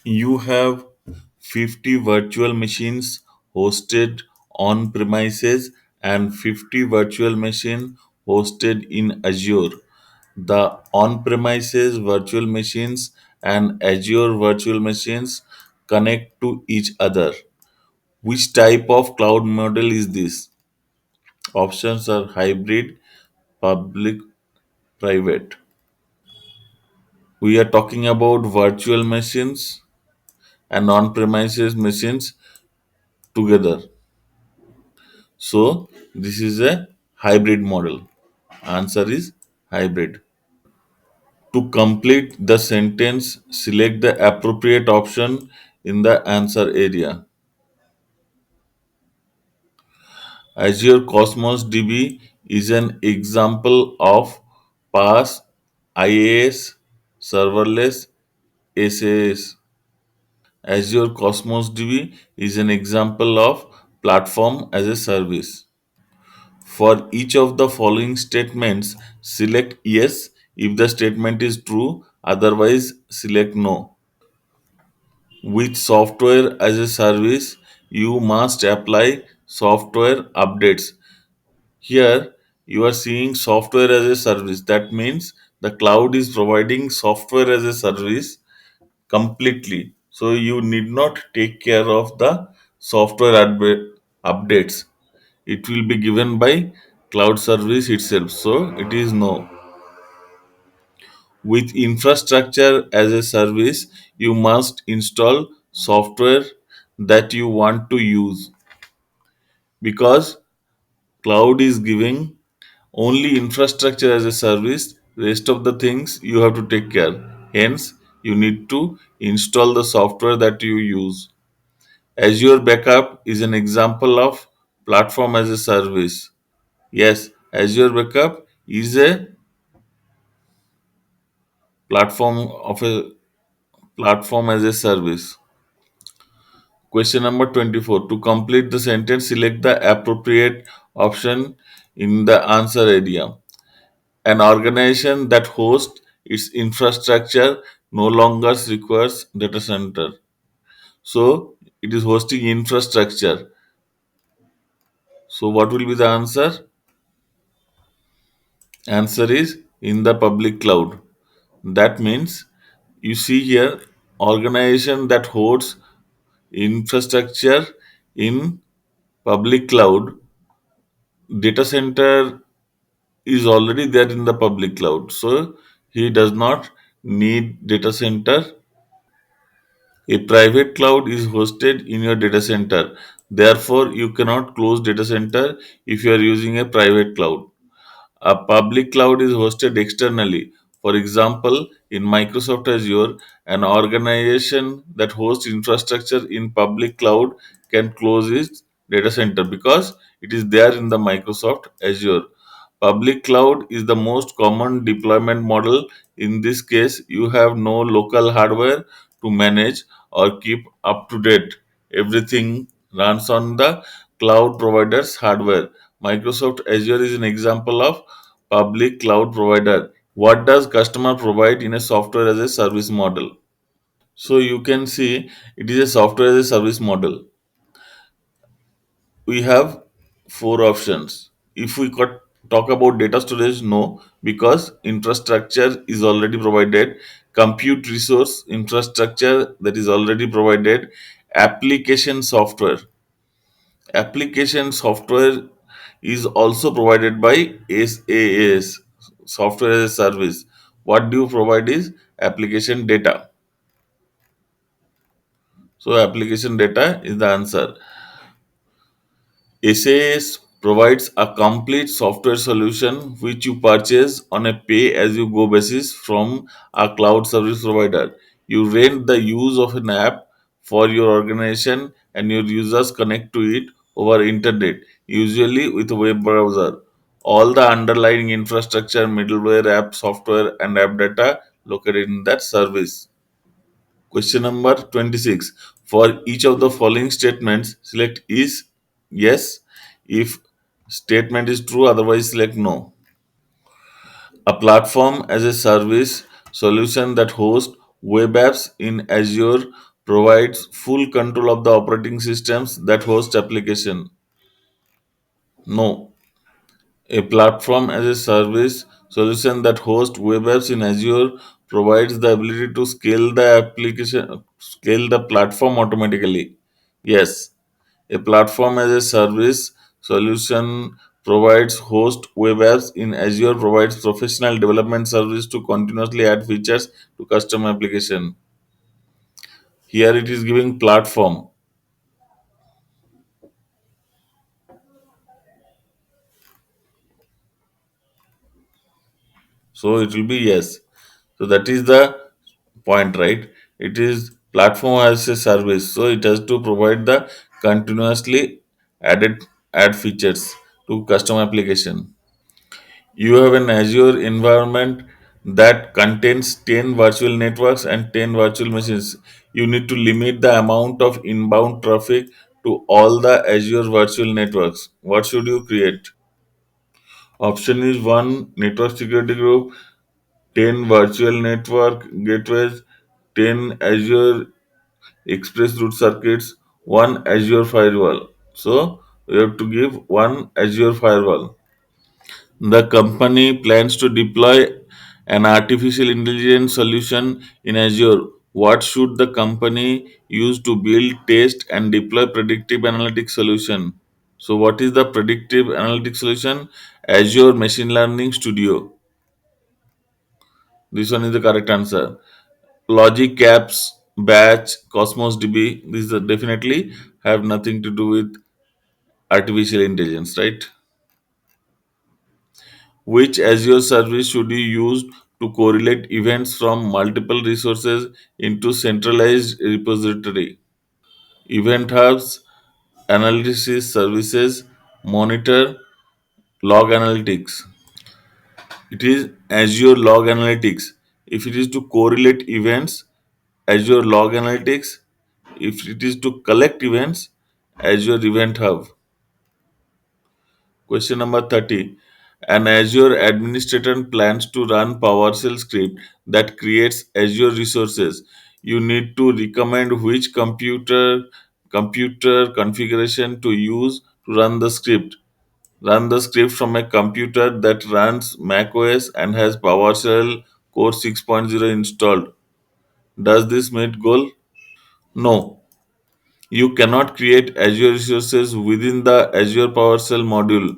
You have 50 virtual machines hosted on premises and 50 virtual machines hosted in Azure. The on premises virtual machines and Azure virtual machines connect to each other. Which type of cloud model is this? Options are hybrid, public, private. We are talking about virtual machines and on premises machines together. So, this is a hybrid model. Answer is hybrid. To complete the sentence, select the appropriate option in the answer area. Azure Cosmos DB is an example of PaaS, IaaS, serverless SaaS. Azure Cosmos DB is an example of platform as a service. For each of the following statements, select yes if the statement is true, otherwise, select no. With software as a service, you must apply software updates. Here, you are seeing software as a service. That means the cloud is providing software as a service completely. So, you need not take care of the software updates. It will be given by cloud service itself. So, it is no. With infrastructure as a service, you must install software that you want to use because cloud is giving only infrastructure as a service. Rest of the things you have to take care. Hence, you need to install the software that you use. Azure Backup is an example of platform as a service. Yes, Azure Backup is a platform as a service. Question number 24. To complete the sentence, select the appropriate option in the answer area. An organization that hosts its infrastructure no longer requires data center. So it is hosting infrastructure. So what will be the answer? Answer is in the public cloud. That means you see here organization that hosts infrastructure in public cloud. Data center is already there in the public cloud, so he does not need data center. A private cloud is hosted in your data center, therefore you cannot close data center if you are using a private cloud. A public cloud is hosted externally. For example, in Microsoft Azure, an organization that hosts infrastructure in public cloud can close its data center because it is there in the Microsoft Azure. Public cloud is the most common deployment model. In this case, you have no local hardware to manage or keep up to date. Everything runs on the cloud provider's hardware. Microsoft Azure is an example of public cloud provider. What does customer provide in a software as a service model? So you can see it is a software as a service model. We have four options. If we could talk about data storage, no, because infrastructure is already provided. Compute resource infrastructure that is already provided. Application software. Application software is also provided by SaaS, software as a service. What do you provide is application data. So application data is the answer. SAS provides a complete software solution which you purchase on a pay as you go basis from a cloud service provider. You rent the use of an app for your organization and your users connect to it over internet, usually with a web browser. All the underlying infrastructure, middleware, app software, and app data located in that service. Question number 26. For each of the following statements, select is yes if statement is true, otherwise select no. A platform as a service solution that hosts web apps in Azure provides full control of the operating systems that host application. No, a platform as a service solution that hosts web apps in Azure provides the ability to scale the platform automatically. Yes, a platform as a service solution provides host web apps in Azure provides professional development service to continuously add features to custom application. Here it is giving platform. So it will be yes. So that is the point, right? It is platform as a service. So it has to provide the continuously added add features to custom application. You have an Azure environment that contains 10 virtual networks and 10 virtual machines. You need to limit the amount of inbound traffic to all the Azure virtual networks. What should you create? Option is 1 network security group, 10 virtual network gateways, 10 Azure Express route circuits, 1 Azure firewall. So we have to give 1 Azure firewall. The company plans to deploy an artificial intelligence solution in Azure. What should the company use to build, test, and deploy predictive analytics solution? So, what is the predictive analytics solution? Azure Machine Learning Studio. This one is the correct answer. Logic Apps, Batch, Cosmos DB. These are definitely have nothing to do with artificial intelligence, right? Which Azure service should you use to correlate events from multiple resources into centralized repository? Event hubs, analysis services, monitor, log analytics. It is Azure Log Analytics. If it is to correlate events, Azure Log Analytics. If it is to collect events, Azure Event Hub. Question number 30. An Azure administrator plans to run PowerShell script that creates Azure resources. You need to recommend which computer configuration to use to run the script. Run the script from a computer that runs macOS and has PowerShell Core 6.0 installed. Does this meet goal? No. You cannot create Azure resources within the Azure PowerShell module.